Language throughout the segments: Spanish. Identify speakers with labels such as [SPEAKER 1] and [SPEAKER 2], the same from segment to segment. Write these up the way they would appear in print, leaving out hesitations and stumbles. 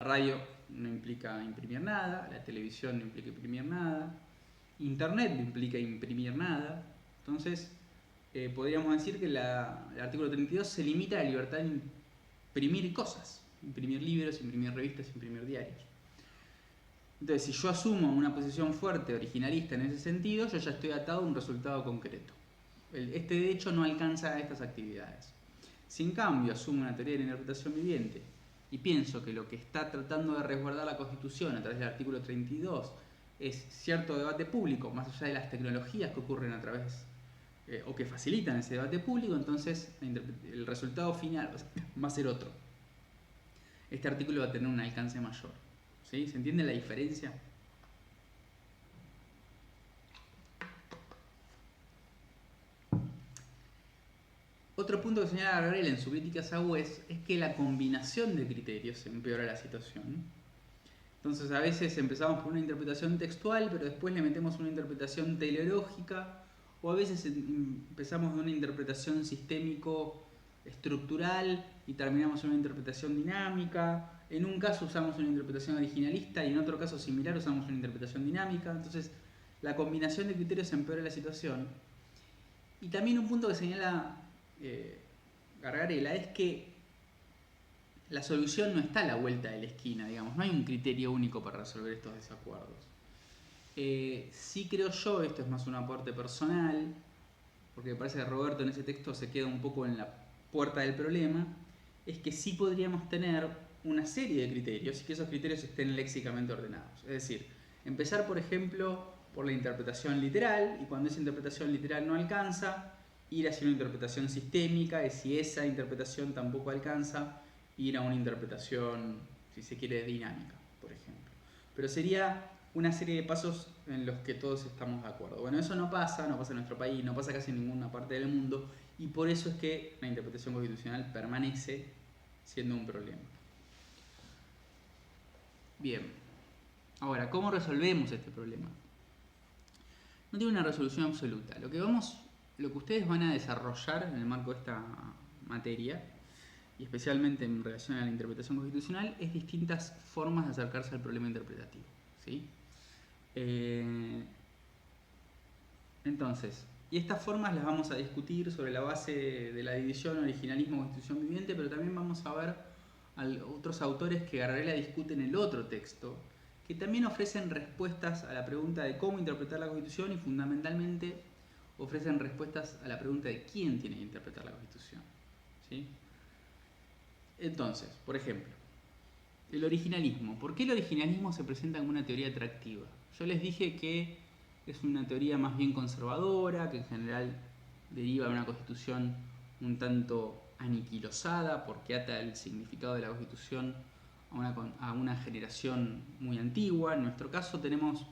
[SPEAKER 1] radio no implica imprimir nada, la televisión no implica imprimir nada, internet no implica imprimir nada. Entonces, podríamos decir que el artículo 32 se limita a la libertad de imprimir cosas, imprimir libros, imprimir revistas, imprimir diarios. Entonces, si yo asumo una posición fuerte, originalista en ese sentido, yo ya estoy atado a un resultado concreto. Este derecho no alcanza a estas actividades. Si en cambio asumo una teoría de la interpretación viviente y pienso que lo que está tratando de resguardar la Constitución a través del artículo 32 es cierto debate público, más allá de las tecnologías que ocurren a través o que facilitan ese debate público, entonces el resultado final va a ser otro. Este artículo va a tener un alcance mayor. ¿Sí? ¿Se entiende la diferencia? Otro punto que señala Gabriel en su crítica a Sagüez es que la combinación de criterios empeora la situación. Entonces a veces empezamos por una interpretación textual, pero después le metemos una interpretación teleológica, o a veces empezamos de una interpretación sistémico-estructural y terminamos en una interpretación dinámica. En un caso usamos una interpretación originalista y en otro caso similar usamos una interpretación dinámica. Entonces la combinación de criterios empeora la situación. Y también un punto que señala Gargarella es que la solución no está a la vuelta de la esquina, digamos, no hay un criterio único para resolver estos desacuerdos. Sí creo yo, esto es más un aporte personal, porque me parece que Roberto en ese texto se queda un poco en la puerta del problema, es que sí podríamos tener una serie de criterios y que esos criterios estén léxicamente ordenados. Es decir, empezar por ejemplo por la interpretación literal, y cuando esa interpretación literal no alcanza, ir hacia una interpretación sistémica, y si esa interpretación tampoco alcanza, ir a una interpretación, si se quiere, dinámica, por ejemplo. Pero sería una serie de pasos en los que todos estamos de acuerdo. Bueno, eso no pasa en nuestro país, no pasa casi en ninguna parte del mundo, y por eso es que la interpretación constitucional permanece siendo un problema. Bien, ahora, ¿cómo resolvemos este problema? No tiene una resolución absoluta. Lo que ustedes van a desarrollar en el marco de esta materia, y especialmente en relación a la interpretación constitucional, es distintas formas de acercarse al problema interpretativo. ¿Sí? Entonces, y estas formas las vamos a discutir sobre la base de la división originalismo-constitución viviente, pero también vamos a ver otros autores que Gargarella discute en el otro texto, que también ofrecen respuestas a la pregunta de cómo interpretar la Constitución y fundamentalmente ofrecen respuestas a la pregunta de quién tiene que interpretar la Constitución. ¿Sí? Entonces, por ejemplo, el originalismo. ¿Por qué el originalismo se presenta como una teoría atractiva? Yo les dije que es una teoría más bien conservadora, que en general deriva de una constitución un tanto aniquilosada, porque ata el significado de la constitución a una generación muy antigua. En nuestro caso tenemos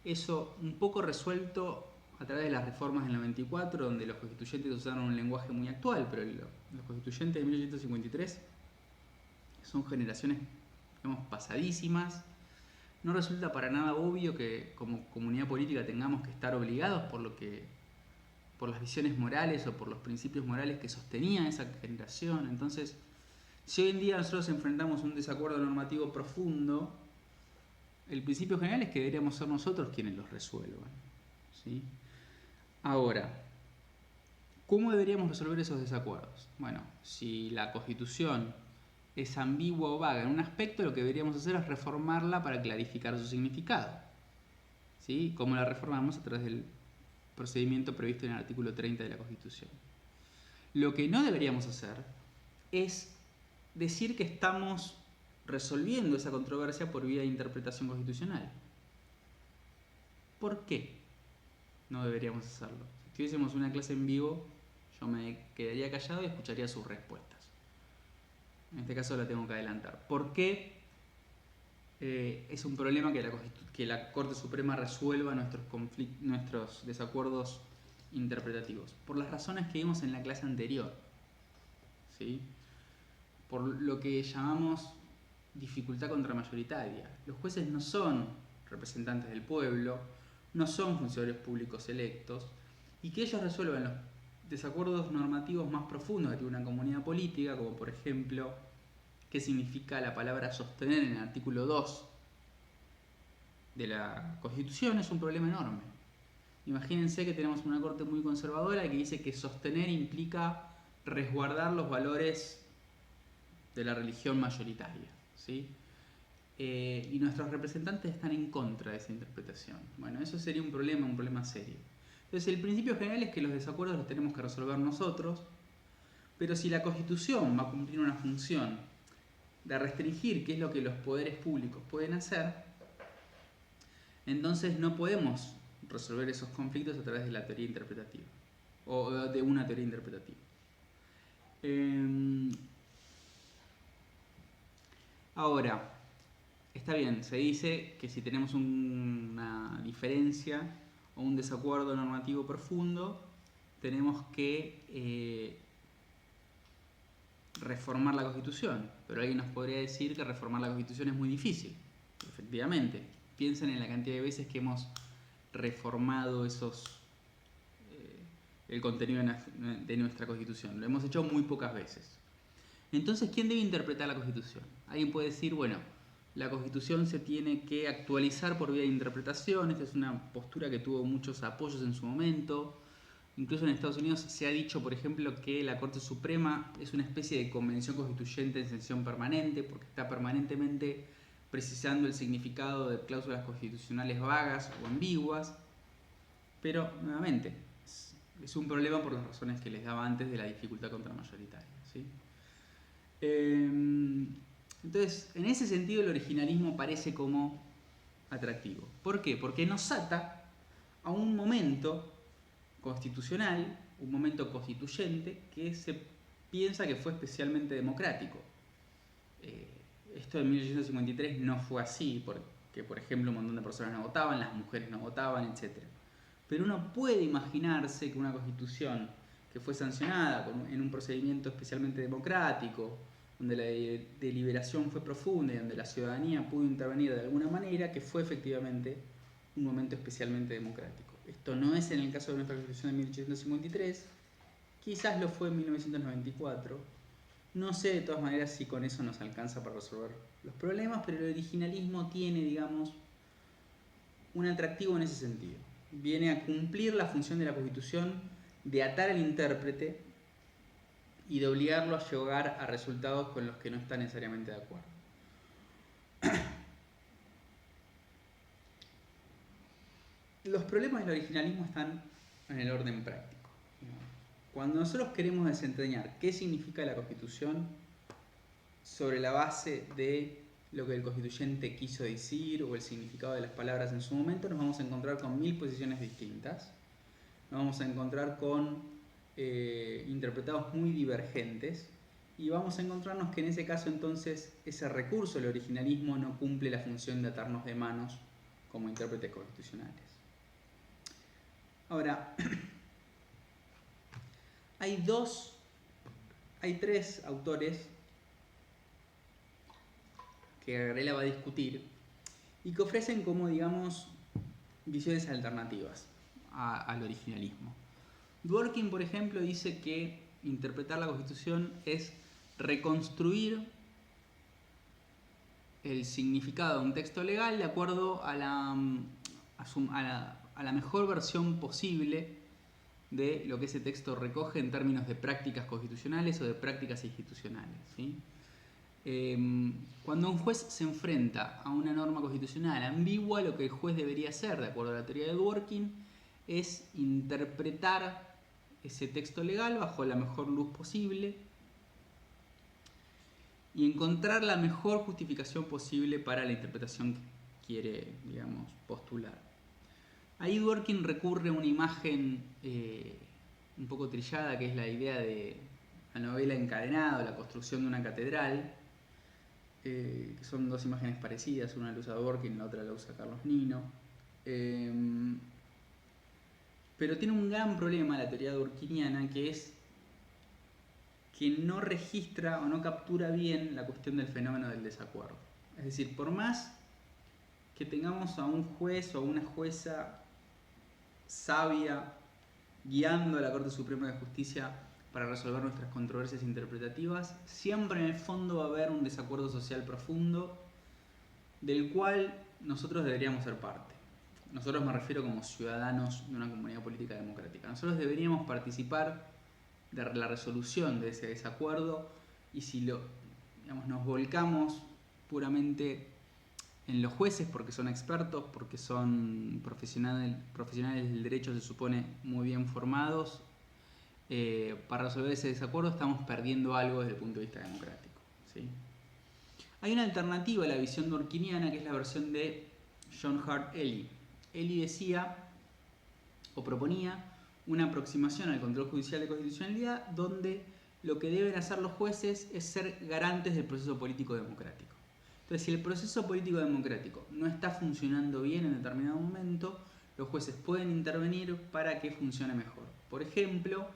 [SPEAKER 1] eso un poco resuelto a través de las reformas del 94, donde los constituyentes usaron un lenguaje muy actual, pero los constituyentes de 1853 son generaciones, digamos, pasadísimas. No resulta para nada obvio que como comunidad política tengamos que estar obligados por las visiones morales o por los principios morales que sostenían esa generación. Entonces, si hoy en día nosotros enfrentamos un desacuerdo normativo profundo, el principio general es que deberíamos ser nosotros quienes los resuelvan. ¿Sí? Ahora, ¿cómo deberíamos resolver esos desacuerdos? Bueno, si la Constitución es ambigua o vaga en un aspecto, lo que deberíamos hacer es reformarla para clarificar su significado. ¿Sí? Como la reformamos a través del procedimiento previsto en el artículo 30 de la Constitución. Lo que no deberíamos hacer es decir que estamos resolviendo esa controversia por vía de interpretación constitucional. ¿Por qué no deberíamos hacerlo? Si tuviésemos una clase en vivo, yo me quedaría callado y escucharía sus respuestas. En este caso la tengo que adelantar. ¿Por qué es un problema que la Corte Suprema resuelva nuestros desacuerdos interpretativos? Por las razones que vimos en la clase anterior. ¿Sí? Por lo que llamamos dificultad contramayoritaria. Los jueces no son representantes del pueblo, no son funcionarios públicos electos, y que ellos resuelvan los desacuerdos normativos más profundos de una comunidad política, como por ejemplo qué significa la palabra sostener en el artículo 2 de la Constitución, es un problema enorme. Imagínense que tenemos una corte muy conservadora que dice que sostener implica resguardar los valores de la religión mayoritaria, ¿sí? Y nuestros representantes están en contra de esa interpretación. Bueno, eso sería un problema serio. Entonces, el principio general es que los desacuerdos los tenemos que resolver nosotros, pero si la Constitución va a cumplir una función de restringir qué es lo que los poderes públicos pueden hacer, entonces no podemos resolver esos conflictos a través de la teoría interpretativa, o de una teoría interpretativa. Ahora, está bien, se dice que si tenemos una diferencia o un desacuerdo normativo profundo, tenemos que reformar la Constitución. Pero alguien nos podría decir que reformar la Constitución es muy difícil. Efectivamente, piensen en la cantidad de veces que hemos reformado el contenido de nuestra Constitución. Lo hemos hecho muy pocas veces. Entonces, ¿quién debe interpretar la Constitución? Alguien puede decir, bueno, la Constitución se tiene que actualizar por vía de interpretación. Esta es una postura que tuvo muchos apoyos en su momento. Incluso en Estados Unidos se ha dicho, por ejemplo, que la Corte Suprema es una especie de convención constituyente en sesión permanente, porque está permanentemente precisando el significado de cláusulas constitucionales vagas o ambiguas. Pero, nuevamente, es un problema por las razones que les daba antes de la dificultad contramayoritaria, ¿sí? Entonces, en ese sentido, el originalismo parece como atractivo. ¿Por qué? Porque nos ata a un momento constitucional, un momento constituyente que se piensa que fue especialmente democrático. Esto de 1853 no fue así, porque, por ejemplo, un montón de personas no votaban, las mujeres no votaban, etc. Pero uno puede imaginarse que una constitución que fue sancionada en un procedimiento especialmente democrático, donde la deliberación fue profunda y donde la ciudadanía pudo intervenir de alguna manera, que fue efectivamente un momento especialmente democrático. Esto no es en el caso de nuestra Constitución de 1853, quizás lo fue en 1994. No sé de todas maneras si con eso nos alcanza para resolver los problemas, pero el originalismo tiene, digamos, un atractivo en ese sentido. Viene a cumplir la función de la Constitución de atar al intérprete y de obligarlo a llegar a resultados con los que no está necesariamente de acuerdo. Los problemas del originalismo están en el orden práctico. Cuando nosotros queremos desentrañar qué significa la Constitución sobre la base de lo que el constituyente quiso decir o el significado de las palabras en su momento, nos vamos a encontrar con 1000 posiciones distintas. Nos vamos a encontrar con interpretados muy divergentes y vamos a encontrarnos que en ese caso entonces ese recurso, el originalismo, no cumple la función de atarnos de manos como intérpretes constitucionales. Ahora, hay tres autores que Garella va a discutir y que ofrecen como, digamos, visiones alternativas al originalismo. Dworkin, por ejemplo, dice que interpretar la Constitución es reconstruir el significado de un texto legal de acuerdo a la mejor versión posible de lo que ese texto recoge en términos de prácticas constitucionales o de prácticas institucionales, ¿sí? Cuando un juez se enfrenta a una norma constitucional ambigua, lo que el juez debería hacer, de acuerdo a la teoría de Dworkin, es interpretar ese texto legal bajo la mejor luz posible y encontrar la mejor justificación posible para la interpretación que quiere, digamos, postular. Ahí Dworkin recurre a una imagen un poco trillada, que es la idea de la novela encadenada, la construcción de una catedral, que son dos imágenes parecidas, una la usa Dworkin, la otra la usa Carlos Nino. Pero tiene un gran problema la teoría dworkiniana, que es que no registra o no captura bien la cuestión del fenómeno del desacuerdo. Es decir, por más que tengamos a un juez o una jueza sabia guiando a la Corte Suprema de Justicia para resolver nuestras controversias interpretativas, siempre en el fondo va a haber un desacuerdo social profundo del cual nosotros deberíamos ser parte. Nosotros me refiero como ciudadanos de una comunidad política democrática. Nosotros deberíamos participar de la resolución de ese desacuerdo, y si nos volcamos puramente en los jueces porque son expertos, porque son profesionales del derecho, se supone, muy bien formados, para resolver ese desacuerdo estamos perdiendo algo desde el punto de vista democrático, ¿sí? Hay una alternativa a la visión durkheimiana, que es la versión de John Hart Ely. Ely decía, o proponía, una aproximación al control judicial de constitucionalidad donde lo que deben hacer los jueces es ser garantes del proceso político democrático. Entonces, si el proceso político democrático no está funcionando bien en determinado momento, los jueces pueden intervenir para que funcione mejor. Por ejemplo,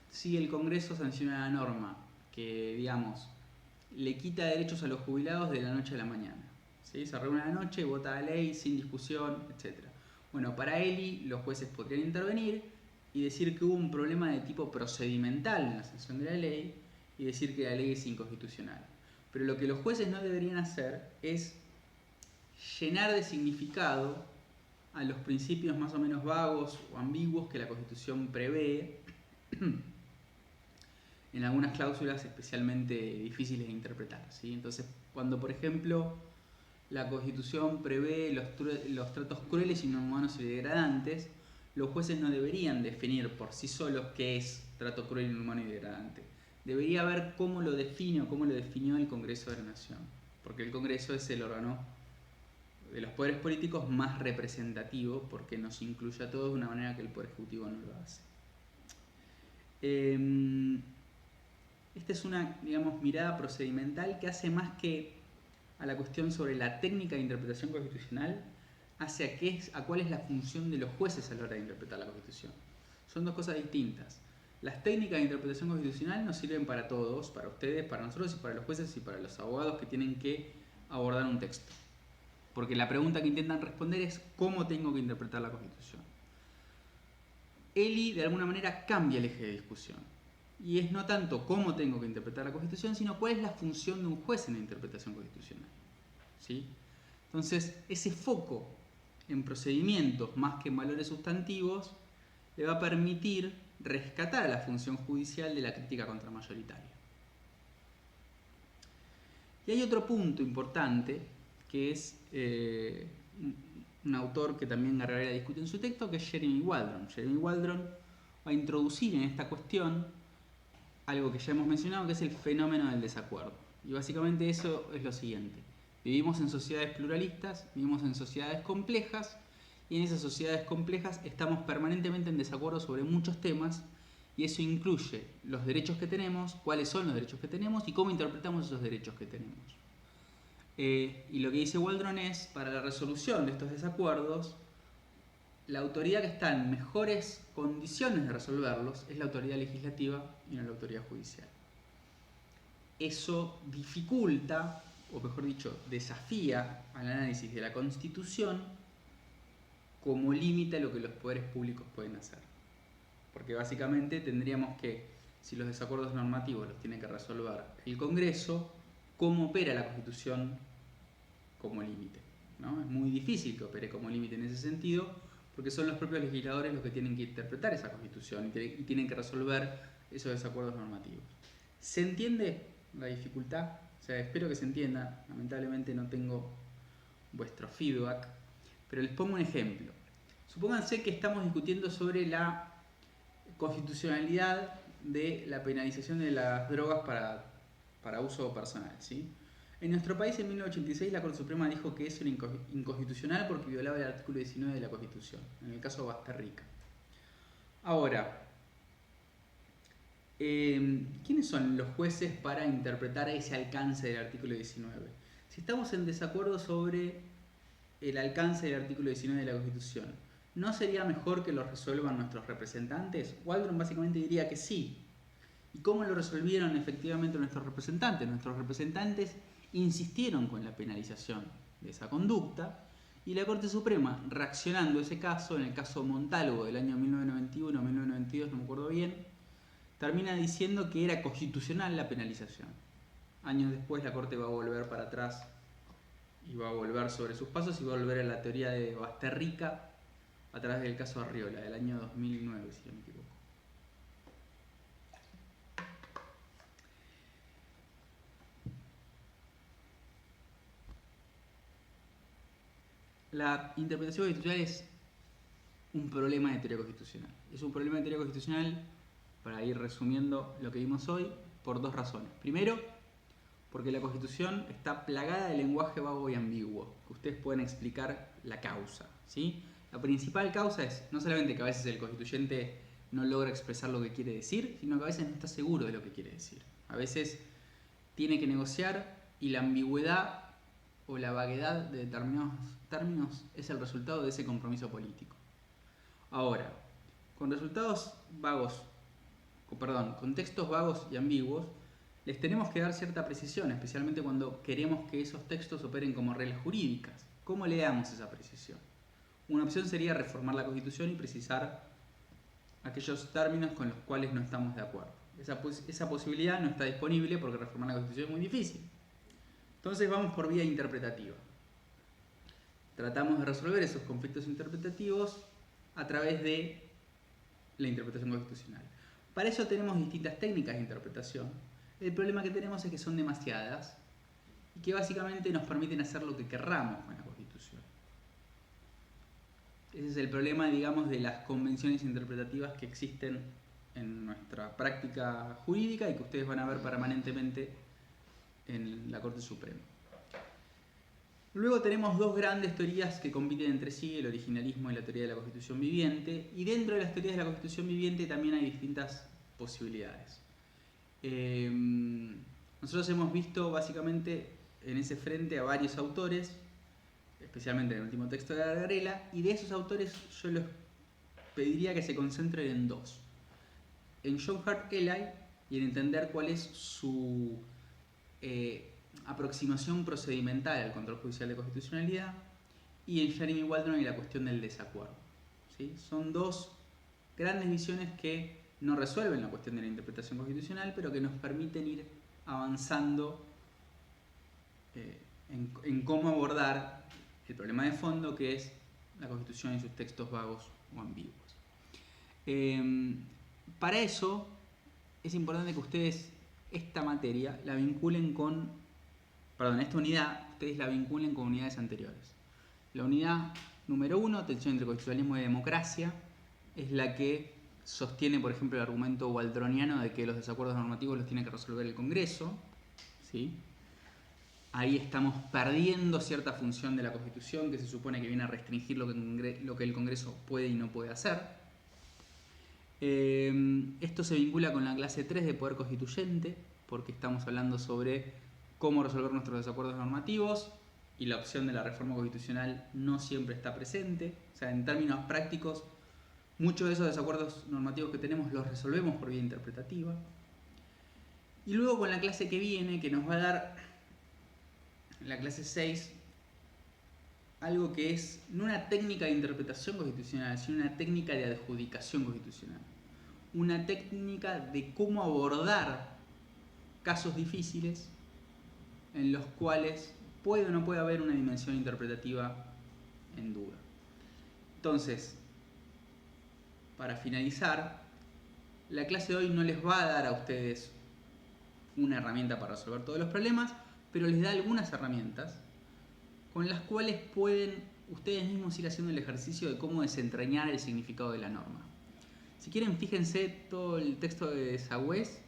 [SPEAKER 1] si el Congreso sanciona la norma que, digamos, le quita derechos a los jubilados de la noche a la mañana, ¿sí? Se reúne a la noche, vota la ley sin discusión, etc. Bueno, para Ely los jueces podrían intervenir y decir que hubo un problema de tipo procedimental en la sanción de la ley y decir que la ley es inconstitucional. Pero lo que los jueces no deberían hacer es llenar de significado a los principios más o menos vagos o ambiguos que la Constitución prevé en algunas cláusulas especialmente difíciles de interpretar, ¿sí? Entonces, cuando por ejemplo la Constitución prevé los tratos crueles, inhumanos y degradantes, los jueces no deberían definir por sí solos qué es trato cruel, inhumano y degradante. Debería ver cómo lo define o cómo lo definió el Congreso de la Nación, porque el Congreso es el órgano de los poderes políticos más representativo, porque nos incluye a todos de una manera que el Poder Ejecutivo no lo hace. Esta es una, digamos, mirada procedimental que hace más que a la cuestión sobre la técnica de interpretación constitucional, hace a cuál es la función de los jueces a la hora de interpretar la Constitución. Son dos cosas distintas. Las técnicas de interpretación constitucional nos sirven para todos, para ustedes, para nosotros y para los jueces y para los abogados que tienen que abordar un texto. Porque la pregunta que intentan responder es ¿cómo tengo que interpretar la Constitución? Ely de alguna manera cambia el eje de discusión. Y es no tanto cómo tengo que interpretar la Constitución, sino cuál es la función de un juez en la interpretación constitucional, ¿sí? Entonces, ese foco en procedimientos más que en valores sustantivos le va a permitir rescatar a la función judicial de la crítica contramayoritaria. Y hay otro punto importante, que es un autor que también Gargarella discute en su texto, que es Jeremy Waldron. Jeremy Waldron va a introducir en esta cuestión algo que ya hemos mencionado, que es el fenómeno del desacuerdo. Y básicamente eso es lo siguiente. Vivimos en sociedades pluralistas, vivimos en sociedades complejas, y en esas sociedades complejas estamos permanentemente en desacuerdo sobre muchos temas, y eso incluye los derechos que tenemos, cuáles son los derechos que tenemos y cómo interpretamos esos derechos que tenemos. Y lo que dice Waldron es, para la resolución de estos desacuerdos, la autoridad que está en mejores condiciones de resolverlos es la autoridad legislativa y no la autoridad judicial. Eso dificulta, o mejor dicho, desafía al análisis de la Constitución como límite a lo que los poderes públicos pueden hacer. Porque básicamente tendríamos que, si los desacuerdos normativos los tiene que resolver el Congreso, ¿cómo opera la Constitución como límite? ¿No? Es muy difícil que opere como límite en ese sentido, porque son los propios legisladores los que tienen que interpretar esa Constitución y tienen que resolver esos desacuerdos normativos. ¿Se entiende la dificultad? O sea, espero que se entienda. Lamentablemente no tengo vuestro feedback, pero les pongo un ejemplo. Supónganse que estamos discutiendo sobre la constitucionalidad de la penalización de las drogas para uso personal, ¿sí? En nuestro país, en 1986, la Corte Suprema dijo que eso era inconstitucional porque violaba el artículo 19 de la Constitución, en el caso Basterrica. Ahora, ¿quiénes son los jueces para interpretar ese alcance del artículo 19? Si estamos en desacuerdo sobre el alcance del artículo 19 de la Constitución, ¿no sería mejor que lo resuelvan nuestros representantes? Waldron básicamente diría que sí. ¿Y cómo lo resolvieron efectivamente nuestros representantes? Nuestros representantes insistieron con la penalización de esa conducta y la Corte Suprema, reaccionando a ese caso, en el caso Montalvo del año 1991 o 1992, no me acuerdo bien, termina diciendo que era constitucional la penalización. Años después la Corte va a volver para atrás y va a volver sobre sus pasos y va a volver a la teoría de Basterrica a través del caso Arriola, del año 2009, si no me equivoco. La interpretación constitucional es un problema de teoría constitucional. Es un problema de teoría constitucional, para ir resumiendo lo que vimos hoy, por dos razones. Primero, porque la Constitución está plagada de lenguaje vago y ambiguo, que ustedes pueden explicar la causa, ¿sí? La principal causa es no solamente que a veces el constituyente no logra expresar lo que quiere decir, sino que a veces no está seguro de lo que quiere decir. A veces tiene que negociar y la ambigüedad o la vaguedad de determinados términos es el resultado de ese compromiso político. Ahora, con textos vagos y ambiguos, les tenemos que dar cierta precisión, especialmente cuando queremos que esos textos operen como reglas jurídicas. ¿Cómo le damos esa precisión? Una opción sería reformar la Constitución y precisar aquellos términos con los cuales no estamos de acuerdo. Esa posibilidad no está disponible porque reformar la Constitución es muy difícil. Entonces vamos por vía interpretativa. Tratamos de resolver esos conflictos interpretativos a través de la interpretación constitucional. Para eso tenemos distintas técnicas de interpretación. El problema que tenemos es que son demasiadas y que básicamente nos permiten hacer lo que querramos con la Constitución. Ese es el problema, digamos, de las convenciones interpretativas que existen en nuestra práctica jurídica y que ustedes van a ver permanentemente en la Corte Suprema. Luego tenemos dos grandes teorías que compiten entre sí, el originalismo y la teoría de la Constitución viviente, y dentro de las teorías de la Constitución viviente también hay distintas posibilidades. Nosotros hemos visto básicamente en ese frente a varios autores, especialmente en el último texto de Gargarella, y de esos autores yo les pediría que se concentren en dos. En John Hart Ely y en entender cuál es su aproximación procedimental al control judicial de constitucionalidad, y en Jeremy Waldron y la cuestión del desacuerdo. ¿Sí? Son dos grandes visiones que no resuelven la cuestión de la interpretación constitucional, pero que nos permiten ir avanzando en cómo abordar el problema de fondo, que es la Constitución y sus textos vagos o ambiguos. Para eso es importante que ustedes esta materia la vinculen esta unidad, ustedes la vinculen con unidades anteriores. La unidad número 1, tensión entre constitucionalismo y democracia, es la que sostiene, por ejemplo, el argumento waldroniano de que los desacuerdos normativos los tiene que resolver el Congreso, ¿sí? Ahí estamos perdiendo cierta función de la Constitución que se supone que viene a restringir lo que el Congreso puede y no puede hacer. Esto se vincula con la clase 3 de poder constituyente, porque estamos hablando sobre cómo resolver nuestros desacuerdos normativos y la opción de la reforma constitucional no siempre está presente. O sea, en términos prácticos, muchos de esos desacuerdos normativos que tenemos los resolvemos por vía interpretativa. Y luego con la clase que viene, que nos va a dar la clase 6, algo que es no una técnica de interpretación constitucional, sino una técnica de adjudicación constitucional. Una técnica de cómo abordar casos difíciles en los cuales puede o no puede haber una dimensión interpretativa en duda. Entonces, para finalizar, la clase de hoy no les va a dar a ustedes una herramienta para resolver todos los problemas, pero les da algunas herramientas con las cuales pueden ustedes mismos ir haciendo el ejercicio de cómo desentrañar el significado de la norma. Si quieren, fíjense todo el texto de Sagüez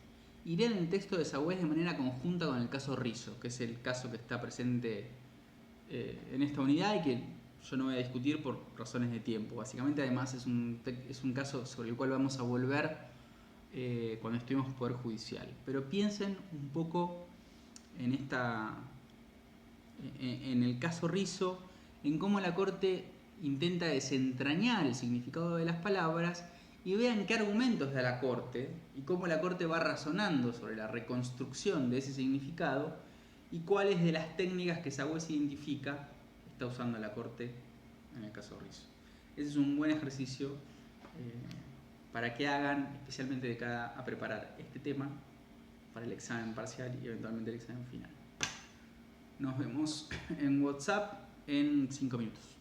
[SPEAKER 1] y leen el texto de Sagüez de manera conjunta con el caso Rizzo, que es el caso que está presente en esta unidad y que yo no voy a discutir por razones de tiempo. Básicamente, además, es un caso sobre el cual vamos a volver cuando estuvimos Poder Judicial. Pero piensen un poco en el caso Rizzo, en cómo la Corte intenta desentrañar el significado de las palabras y vean qué argumentos da la Corte y cómo la Corte va razonando sobre la reconstrucción de ese significado y cuáles de las técnicas que Sagüez identifica está usando la Corte en el caso Rizzo. Ese es un buen ejercicio para que hagan, especialmente de cara a preparar este tema para el examen parcial y eventualmente el examen final. Nos vemos en WhatsApp en 5 minutos.